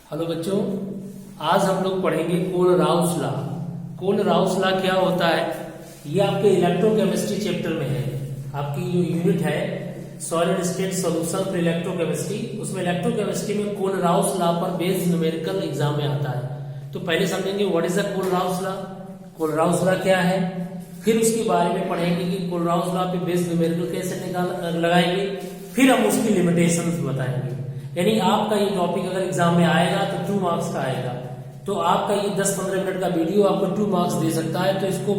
Hello बच्चों, आज हम लोग पढ़ेंगे कोलराउस लॉ। कोलराउस लॉ क्या होता है, ये आपके इलेक्ट्रोकेमिस्ट्री चैप्टर में है। आपकी जो यूनिट है solid state solution for electrochemistry, उसमें इलेक्ट्रोकेमिस्ट्री में कोलराउस लॉ पर बेस्ड न्यूमेरिकल एग्जाम में आता है। तो पहले समझेंगे what is the Kohlrausch law, Kohlrausch law क्या है, फिर उसके बारे में पढ़ेंगे कि कोलराउस लॉ पे बेस्ड न्यूमेरिकल कैसे लगाएंगे, फिर हम उसकी लिमिटेशंस बताएंगे। यानी आपका ये टॉपिक अगर एग्जाम में आएगा तो 2 मार्क्स का आएगा। तो आपका ये 10-15 मिनट का वीडियो आपको 2 मार्क्स दे सकता है, तो इसको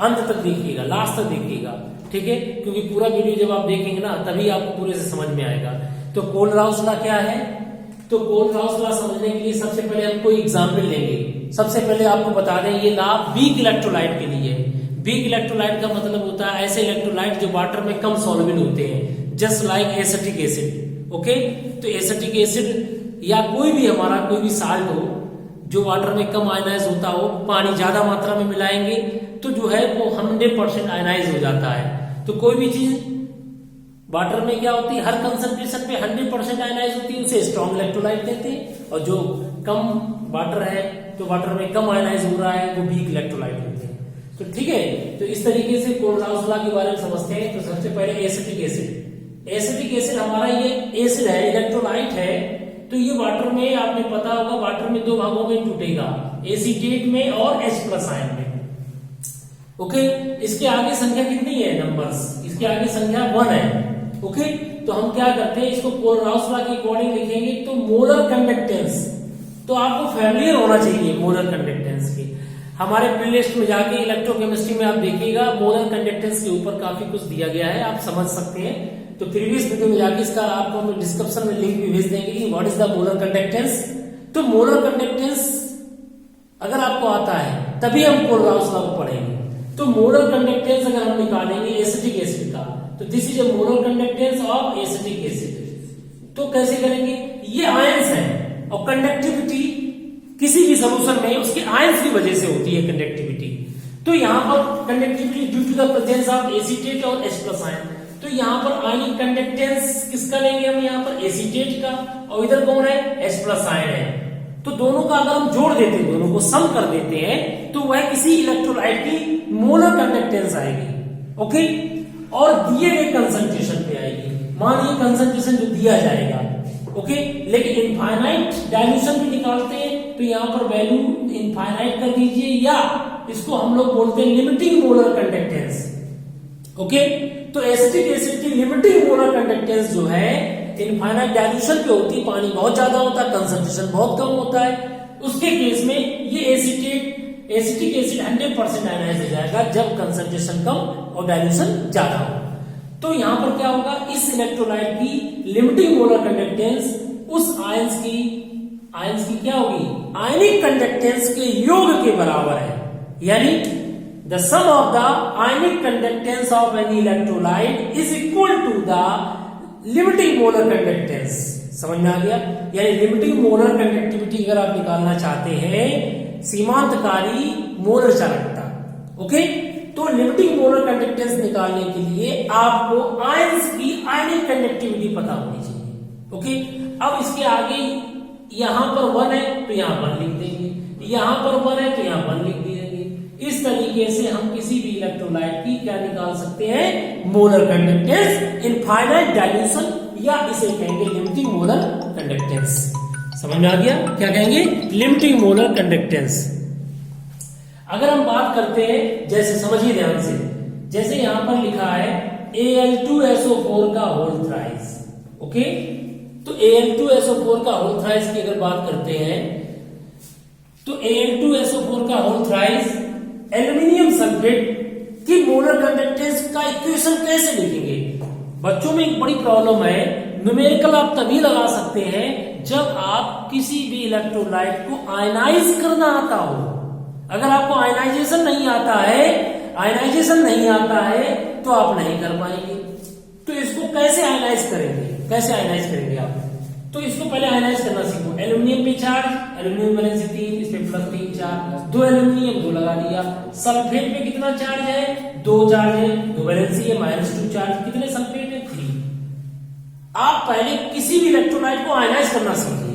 अंत तक देखिएगा, लास्ट तक देखिएगा, ठीक है। क्योंकि पूरा वीडियो जब आप देखेंगे ना तभी आपको पूरे से समझ में आएगा। तो कोलराउस लॉ क्या है, तो कोलराउस लॉ समझने के लिए सबसे पहले हम कोई एग्जाम्पल लेंगे। सबसे पहले आपको बता दें ये लॉ वीक इलेक्ट्रोलाइट के लिए है। वीक इलेक्ट्रोलाइट का मतलब होता है ऐसे इलेक्ट्रोलाइट जो वाटर में कम सॉल्युबल होते हैं, just like acetic acid. Okay, तो एसिटिक एसिड या कोई भी हमारा कोई भी साल्ट हो जो वाटर में कम आयनाइज होता हो, पानी ज्यादा मात्रा में मिलाएंगे तो जो है वो 100% आयनाइज हो जाता है। तो कोई भी चीज वाटर में क्या होती है, हर कंसंट्रेशन पे 100% आयनाइज होती है, उसे स्ट्रॉन्ग इलेक्ट्रोलाइट कहते हैं। और जो कम वाटर है, तो वाटर में कम आयनाइज हो रहा है, वो वीक इलेक्ट्रोलाइट होते हैं। तो ठीक है, तो इस तरीके से कोलराउस लॉ के बारे में समझते हैं। तो सबसे पहले एसिटिक एसिड, एसिटिक एसिड हमारा ये एसिड है, इलेक्ट्रोलाइट है। तो ये वाटर में आपने पता होगा वाटर में 2 भागों में टूटेगा, एसीटेट में और H+ आयन में। ओके, इसके आगे संख्या कितनी है, नंबर्स, इसके आगे संख्या 1 है। ओके, तो हम क्या करते हैं, इसको कोलराउस लॉ के अकॉर्डिंग लिखेंगे। तो मोलर कंडक्टेंस, तो आपको फैमिलियर होना चाहिए मोलर कंडक्टेंस की। हमारे प्लेलिस्ट में जाके इलेक्ट्रोकेमिस्ट्री में आप देखिएगा मोलर कंडक्टेंस के ऊपर काफी कुछ दिया गया है, आप समझ सकते हैं। तो प्रीवियस वीडियो में जाके इसका आपको हम डिस्क्रिप्शन में लिंक भी भेज देंगे कि what is the molar conductance. तो मोलर कंडक्टेंस अगर आपको आता है तभी हम कोलराउस लॉ को पढ़ेंगे। तो मोलर कंडक्टेंस अगर हम निकालेंगे एसिटिक एसिड का, तो this is a molar conductance of acetic acid. तो कैसे करेंगे, ये आयंस है और कंडक्टिविटी किसी भी सोल्यूशन में उसके आयंस की वजह से होती है कंडक्टिविटी। तो यहाँ पर conductivity due to the presence of acetate और H+ आयन। तो यहाँ पर आयनिक कंडक्टेंस किसका लेंगे हम, यहाँ पर एसीटेट का, और इधर कौन है, H+ आयन है। तो दोनों का अगर हम जोड़ देते हैं, दोनों को सम कर देते हैं, तो वह किसी इलेक्ट्रोलाइट की मोलर कंडक्टेंस आएगी। ओके, और दिए गए कंसंट्रेशन पे आएगी। मान ये कंसंट्रेशन जो दिया जाएगा, ओके, लेकिन इनफाइनाइट डायल्यूशन भी निकालते हैं तो यहाँ पर वैल्यू इनफाइनाइट कर दीजिए, या इसको हम लोग बोलते हैं लिमिटिंग मोलर कंडक्टेंस। ओके, तो एसिटिक एसिड की लिमिटिंग मोलर कंडक्टेंस जो है इनफाइनाइट डायल्यूशन पे होती है, पानी बहुत ज्यादा होता है, कंसंट्रेशन बहुत कम होता है। उसके केस में ये एसिटिक एसिड 100% आयनाइज हो जाएगा जब कंसंट्रेशन कम और डायल्यूशन ज्यादा हो। तो यहां पर क्या होगा, इस इलेक्ट्रोलाइट की लिमिटिंग मोलर कंडक्टेंस उस आयंस की क्या होगी, आयनिक कंडक्टेंस के योग के बराबर है। यानी the sum of the ionic conductance of any electrolyte is equal to the limiting molar conductance. समझ में आ गया, यानी लिमिटिंग मोलर कंडक्टिविटी अगर आप निकालना चाहते हैं, सीमांतकारी मोलर चालकता। ओके, तो लिमिटिंग मोलर कंडक्टेंस निकालने के लिए आपको आयंस की आयनिक कंडक्टिविटी पता होनी चाहिए। ओके, अब इसके आगे यहां पर 1 है तो यहां 1 लिख देंगे, यहां पर 1 है तो यहां 1 लिख देंगे। इस तरीके से हम किसी भी इलेक्ट्रोलाइट की क्या निकाल सकते हैं, मोलर कंडक्टेंस इनफाइनाइट डायल्यूशन, या इसे कहेंगे लिमिटिंग मोलर कंडक्टेंस। समझ में आ गया, क्या कहेंगे, लिमिटिंग मोलर कंडक्टेंस। अगर हम बात करते हैं, जैसे समझिए ध्यान से, जैसे यहां पर लिखा है Al2SO4 का होल थ्राइस। ओके, तो Al2SO4 का होल थ्राइस की अगर बात करते हैं, तो Al2SO4 का होल थ्राइस एल्यूमिनियम सल्फेट की मोलर कंडक्टेंस का इक्वेशन कैसे लिखेंगे। बच्चों में एक बड़ी प्रॉब्लम है, न्यूमेरिकल आप तभी लगा सकते हैं जब आप किसी भी इलेक्ट्रोलाइट को आयनाइज करना आता हो। अगर आपको आयनाइजेशन नहीं आता है तो आप नहीं कर पाएंगे। तो इसको कैसे आयनाइज करेंगे आप, तो इसको पहले आयनाइज करना सीखो। एल्यूमिनियम पे चार्ज, एल्यूमिनियम वैलेंसी 3, इस पे +3 चार्ज, 2 एल्यूमिनियम 2 लगा दिया। सल्फेट पे कितना चार्ज है, 2 चार्ज है, 2 वैलेंसी है, -2 चार्ज, कितने सल्फेट है, 3। आप पहले किसी भी इलेक्ट्रोलाइट को आयनाइज करना सीखिए।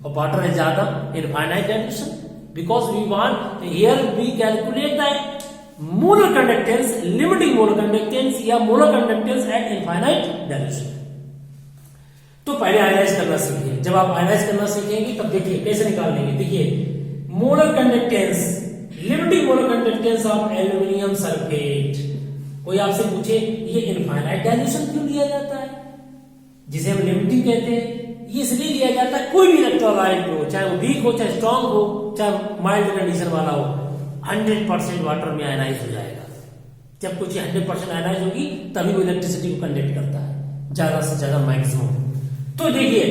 और वाटर है ज्यादा, infinite dilution, because we want here we calculate the molar conductance, limiting molar conductance या molar conductance at infinite dilution. तो पहले आयनाइज करना सीखिए। जब आप आयनाइज करना सीखेंगे तब देखिए कैसे निकाल लेंगे। देखिए molar conductance, limiting molar conductance of aluminium sulphate. कोई आपसे पूछे ये इनफाइनाइट डाइल्यूशन क्यों लिया जाता है, जिसे हम लिमिटिंग कहते हैं, ये इसलिए लिया जाता है कोई भी इलेक्ट्रोलाइट हो, चाहे वो वीक हो, चाहे स्ट्रांग हो, चाहे माइल्ड कंडीशन वाला हो, 100% वाटर में आयनाइज हो जाएगा। जब कुछ 100% आयनाइज होगी तभी वो इलेक्ट्रिसिटी को कंडक्ट करता है, ज्यादा से ज्यादा मैक्सिमम। तो देखिए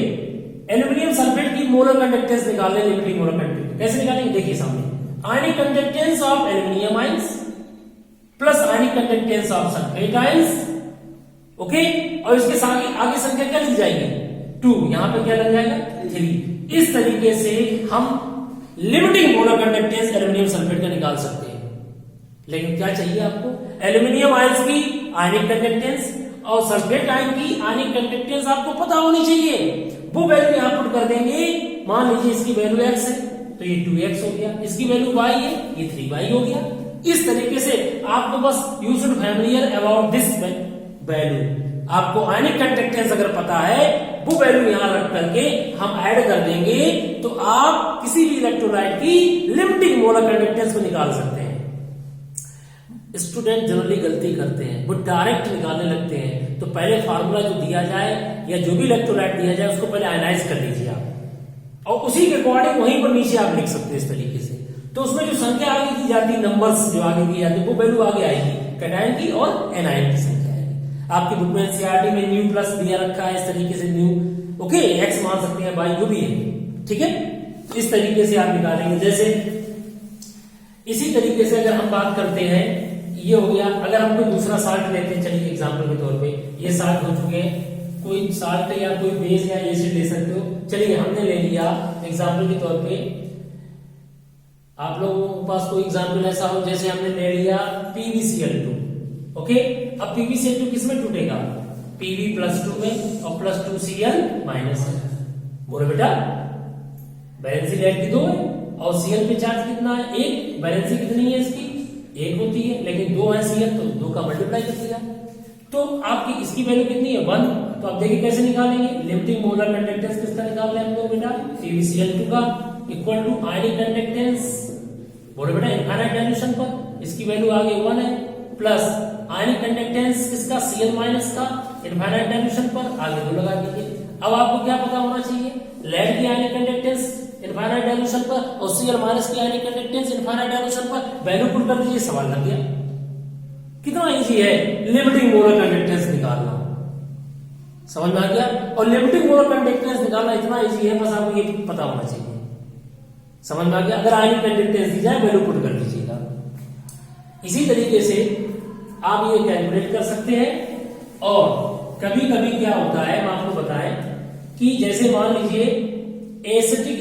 एल्यूमिनियम सल्फेट की मोलर कंडक्टेंस निकालने, लिमिटिंग मोलर कंडक्टेंस कैसे निकालेंगे, देखिए सामने आयनिक conductance of aluminium ions plus ionic conductance of sulphate ions, okay, और इसके साथ आगे संख्या क्या लिख जाएगी 2, यहां पे क्या लग जाएगा 3। इस तरीके से हम limiting molar conductance aluminium sulphate का निकाल सकते हैं। लेकिन क्या चाहिए आपको, एल्यूमिनियम आयंस की आयनिक कंडक्टेंस और सल्फेट आयन की आयनिक कंडक्टेंस आपको पता होनी चाहिए। वो वैल्यू यहां पुट कर देंगे। मान लीजिए इसकी वैल्यू x है तो ये 2x हो गया, इसकी वैल्यू y है ये 3y हो गया। इस तरीके से आपको बस you should familiar about this value. आपको आयनिक कंडक्टेंस अगर पता है वो वैल्यू यहां रख करके हम ऐड कर देंगे तो आप किसी भी इलेक्ट्रोलाइट की लिमिटिंग मोलर कंडक्टेंस को निकाल सकते हैं। स्टूडेंट जनरली गलती करते हैं, वो डायरेक्ट निकालने लगते हैं। तो पहले फार्मूला जो दिया जाए या जो भी इलेक्ट्रोलाइट दिया जाए उसको पहले आयनाइज कर लीजिए आप, और उसी के अकॉर्डिंग वहीं पर नीचे आप लिख सकते हैं इस तरीके से। तो उसमें जो संख्या आगे दी जाती है, नंबर्स जो आगे दी जाती है, वो वैल्यू आगे आएगी कैटायन की और एनायन की संख्या आएगी। आपकी बुक में एनसीईआरटी में न्यू प्लस दिया रखा है इस तरीके से, न्यू, ओके, एक्स मान सकते हैं, वाई जो भी है, ठीक है। इस तरीके से आप निकालेंगे। जैसे इसी तरीके से अगर हम बात करते हैं, ये हो गया। अगर हम कोई दूसरा साल्ट लेते हैं, चलिए एग्जांपल के तौर पे ये साल्ट हो चुके हैं, कोई साल्ट या कोई बेस या एसिड ले सकते हो। चलिए हमने ले लिया एग्जांपल के तौर पे, आप लोगों के पास कोई एग्जांपल ऐसा हो, जैसे हमने ले लिया PbCl2, ओके। अब PbCl2 किसमें टूटेगा, Pb+2 में और +2Cl माइनस है। बोलो बेटा, वैलेंसी इलेक्ट्रिक 2 है और Cl पे चार्ज कितना है 1, वैलेंसी कितनी है इसकी 1 होती है, लेकिन 2 है Cl तो 2 का मल्टीप्लाई कर दिया। तो आपकी इसकी वैल्यू कितनी है 1। तो आप देखिए कैसे निकालेंगे, लिमिटिंग मोलर कंडक्टेंस किसका निकाल रहे हैं हम लोग बेटा, PbCl2 का इक्वल टू आयनिक कंडक्टेंस, बोलो बेटा इनफाइनाइट डाइल्यूशन पर इसकी वैल्यू आगे 1 है, प्लस आयनिक कंडक्टेंस किसका Cl माइनस का इनफाइनाइट डाइल्यूशन पर आगे 2 लगा दीजिए। अब आपको क्या पता होना चाहिए, लेड की आयनिक कंडक्टेंस इनफाइनाइट डाइल्यूशन पर और Cl माइनस की आयनिक कंडक्टेंस इनफाइनाइट डाइल्यूशन पर, वैल्यू पुट कर दीजिए, सवाल लग गया। कितना इजी है लिमिटिंग मोलर कंडक्टेंस निकालना, समझ में आ गया। और लिमिटिंग मोलर कंडक्टेंस निकालना इतना इजी है, बस आपको ये पता होना चाहिए, समझ में आ गया। अगर आयनिक कंडक्टेंस दी जाए वैल्यू पुट कर दीजिएगा। इसी तरीके से आप ये कैलकुलेट कर सकते हैं। और कभी कभी क्या होता है हम आपको बताएं कि जैसे मान लीजिए एसिटिक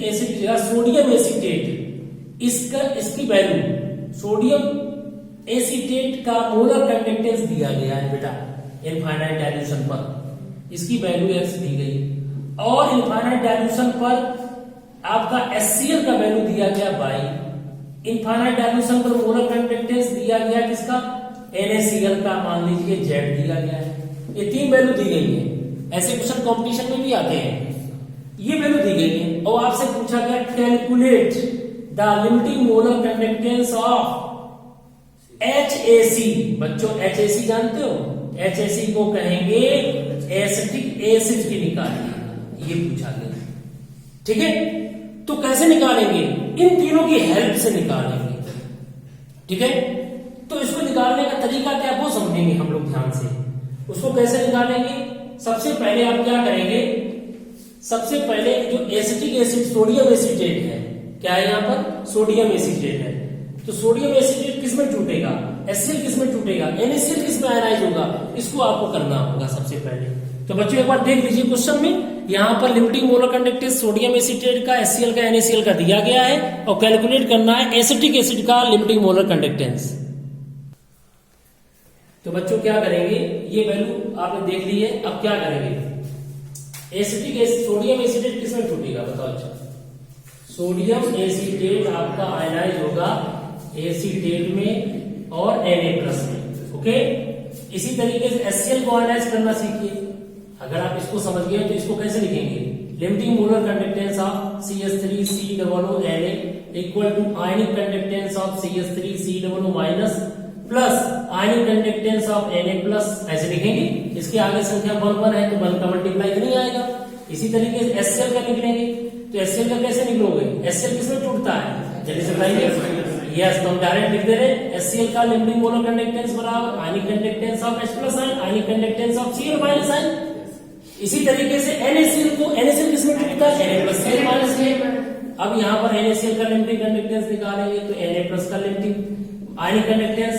एसिड या सोडियम एसीटेट, इसकी वैल्यू सोडियम एसीटेट का मोलर कंडक्टेंस दिया गया है बेटा इनफाइनाइट डाइल्यूशन पर, इसकी वैल्यू x दी गई, और इनफाइनाइट डाइल्यूशन पर आपका HCl का वैल्यू दिया गया y, इनफाइनाइट डाइल्यूशन पर मोलर कंडक्टेंस दिया गया किसका NaCl का, मान लीजिए Z दिया गया है। ये 3 वैल्यू दी गई है, ऐसे क्वेश्चन कंपटीशन में भी आते हैं। ये वैल्यू दी गई है और आपसे पूछा गया calculate the limiting molar conductance of HAC। बच्चों HAC जानते हो, HAC को कहेंगे एसिटिक एसिड की निकालिए, ये पूछा गया, ठीक है। तो कैसे निकालेंगे, इन तीनों की हेल्प से निकालेंगे, ठीक है। तो इसको निकालने का तरीका क्या वो समझेंगे हम लोग ध्यान से। उसको कैसे निकालेंगे, सबसे पहले आप क्या करेंगे, सबसे पहले जो एसिटिक एसिड सोडियम एसीटेट है, क्या है यहाँ पर सोडियम एसीटेट है, तो सोडियम एसीटेट किसमें टूटेगा, HCl किसमें टूटेगा, NaCl किसमें आयनाइज होगा, इसको आपको करना होगा सबसे पहले। तो बच्चों एक बार देख लीजिए क्वेश्चन में, यहाँ पर limiting molar conductance sodium acetate का, HCl का, NaCl का दिया गया है और कैलकुलेट करना है एसिटिक एसिड का लिमिटिंग मोलर कंडक्टेंस। तो बच्चों क्या करेंगे, ये वैल्यू आपने देख ली है, अब क्या करेंगे, एसिटिक एसिड, सोडियम एसिटेट किसमें टूटेगा बताओ? अच्छा, सोडियम एसिटेट आपका आयनाइज होगा एसिटेट में और Na+ में। ओके, इसी तरीके से HCl को आयनाइज करना सीखिए। अगर आप इसको समझ गए तो इसको कैसे लिखेंगे? Limiting molar conductance of CH3COONA equal to ionic conductance of CH3COO minus plus ionic conductance of Na+, ऐसे लिखेंगे। इसके आगे संख्या 1 है तो 1 का मल्टीप्लाई नहीं आएगा। इसी तरीके से HCl का निकलेंगे तो HCl का कैसे निकलोगे? HCl किसमें टूटता है? जल्दी से बताइए। यस, तो हम डायरेक्ट लिख दे रहे HCl का लिमिटिंग मोलर कंडक्टेंस बराबर आयनिक conductance of H+ ion, ionic conductance of Cl- ion. इसी तरीके से NaCl को, NaCl किसमें टूटता है? Na+Cl-. अब यहाँ पर NaCl का लिमिटिंग कंडक्टेंस निकालेंगे तो Na+ का लिमिटिंग आयनिक कंडक्टेंस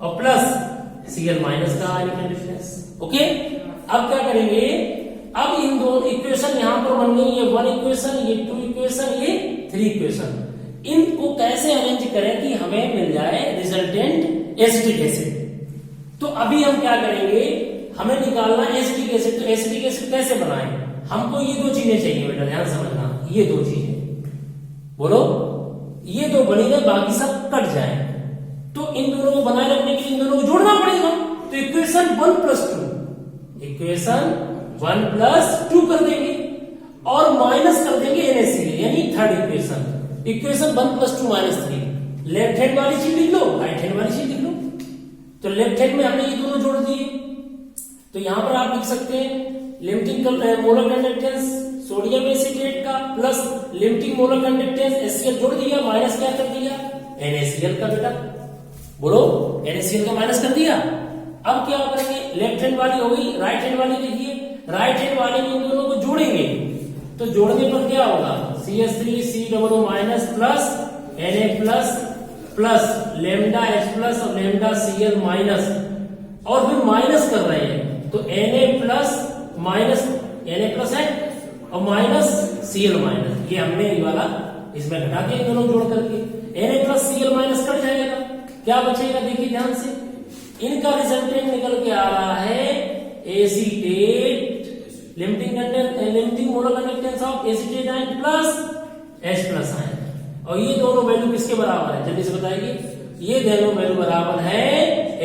और प्लस Cl- का आयनिक कंडक्टेंस। ओके, अब क्या करेंगे? अब इन दो इक्वेशन यहां पर बन गई, ये 1 इक्वेशन, ये 2 इक्वेशन, ये 3 इक्वेशन। इनको कैसे अरेंज करें कि हमें मिल जाए रिजल्टेंट एसिटिक एसिड? तो अभी हम क्या करेंगे? हमें निकालना एसिटिक एसिड। तो एसिटिक एसिड कैसे बनाएं? हमको ये 2 चीजें चाहिए बेटा, ध्यान समझना। ये 2 चीजें बोलो, ये 2 बनी गए, बाकी सब कट जाए। तो इन दोनों को बनाए रखने के लिए इन दोनों को जोड़ना पड़ेगा। तो इक्वेशन 1+2, इक्वेशन 1+2 कर देंगे और माइनस कर देंगे NaCl, यानी third equation. Equation 1+2 -3। Left hand वाली चीज लिख लो, राइट हैंड वाली चीज लिख लो। तो लेफ्ट हैंड में हमने ये दोनों जोड़ दिए, तो यहां पर आप लिख सकते हैं limiting molar conductance sodium acetate का plus limiting molar conductance HCl जोड़ दिया, माइनस क्या कर दिया? NaCl का। बेटा बोलो, NaCl का माइनस कर दिया। अब क्या करेंगे? लेफ्ट हैंड वाली हो गई, राइट हैंड वाली देखिए। राइट हैंड वाले में इन दोनों को जोड़ेंगे तो जोड़ने पर क्या होगा? CH3COO minus plus Na+ plus λH+ और λCl माइनस, और फिर माइनस कर रहे हैं तो Na+ माइनस Na+ है और माइनस Cl माइनस। ये हमने ये वाला इसमें घटा दिया दोनों जोड़ करके। Na+ Cl माइनस कट जाएगा, क्या बचेगा? देखिए ध्यान से, इनका रिजल्टेंट निकल के आ रहा है acetate, limiting molar conductance of acetate ion plus H+ ion. और ये दोनों वैल्यू किसके बराबर है? जल्दी से बताइए। ये दोनों वैल्यू बराबर है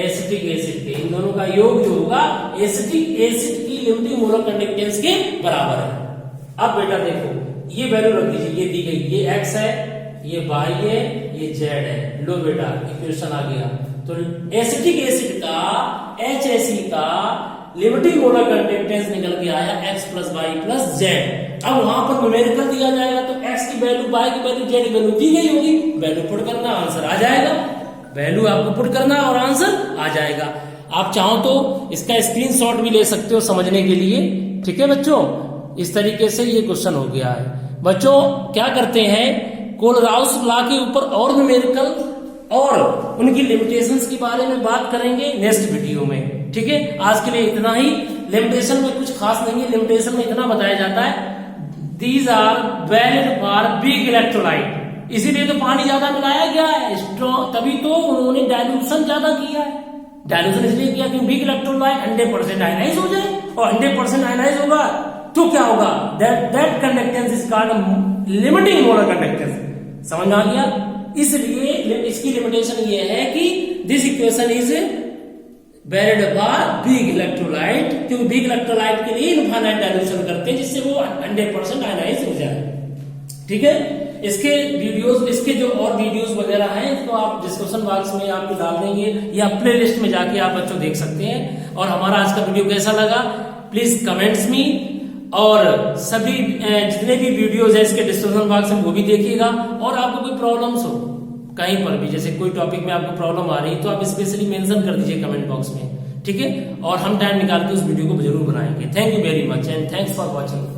एसिटिक एसिड के। इन दोनों का योग जो होगा एसिटिक एसिड की लिमिटिंग मोलर कंडक्टेंस के बराबर है। अब बेटा देखो, ये वैल्यू रख दीजिए, ये दी गई, ये x है, ये y है, ये z है। लो बेटा, इक्वेशन आ गया। तो एसिटिक एसिड का HAC का लिमिटिंग मोलर कंडक्टेंस निकल के आया x + y + z। अब वहां पर न्यूमेरिकल दिया जाएगा तो x की वैल्यू, y की वैल्यू, z की वैल्यू दी गई होगी। वैल्यू पुट करना, आंसर आ जाएगा। वैल्यू आपको पुट करना और आंसर आ जाएगा। आप चाहो तो इसका स्क्रीनशॉट भी ले सकते हो समझने के लिए। ठीक है बच्चों, इस तरीके से ये क्वेश्चन हो गया है। बच्चों क्या करते हैं, कोलराउस लॉ के ऊपर और न्यूमेरिकल और उनकी लिमिटेशंस के बारे में बात करेंगे नेक्स्ट वीडियो में। ठीक है, आज के लिए इतना ही। लिमिटेशन में कुछ खास नहीं है, लिमिटेशन में इतना बताया जाता है these are valid for big electrolyte. इसीलिए तो पानी ज्यादा मिलाया गया है, स्ट्रॉन्ग, तभी तो उन्होंने डाइल्यूशन ज्यादा किया है। डाइल्यूशन इसलिए किया कि बिग इलेक्ट्रोलाइट 100% आयनाइज हो जाए, और 100% आयनाइज होगा तो क्या होगा? That conductance is called limiting molar conductance. समझ में आ गया? इसलिए इसकी लिमिटेशन ये है कि this equation is valid for big electrolyte, क्योंकि बिग इलेक्ट्रोलाइट के लिए इनफाइनाइट डाइल्यूशन करते हैं जिससे वो 100% आयनाइज हो जाए। ठीक है, इसके वीडियोस, इसके जो और वीडियोस वगैरह हैं तो आप डिस्क्रिप्शन बॉक्स में आपको डाल देंगे या प्ले लिस्ट में जाके आप बच्चों देख सकते हैं। और हमारा आज का वीडियो कैसा लगा प्लीज कमेंट्स में, और सभी जितने भी वीडियोस है इसके डिस्क्रिप्शन बॉक्स में वो भी देखिएगा। और आपको कोई प्रॉब्लम्स हो कहीं पर भी, जैसे कोई टॉपिक में आपको प्रॉब्लम आ रही है तो आप स्पेशली मेंशन कर दीजिए कमेंट बॉक्स में। ठीक है, और हम टाइम निकाल के उस वीडियो को जरूर बनाएंगे। Thank you very much and thanks for watching.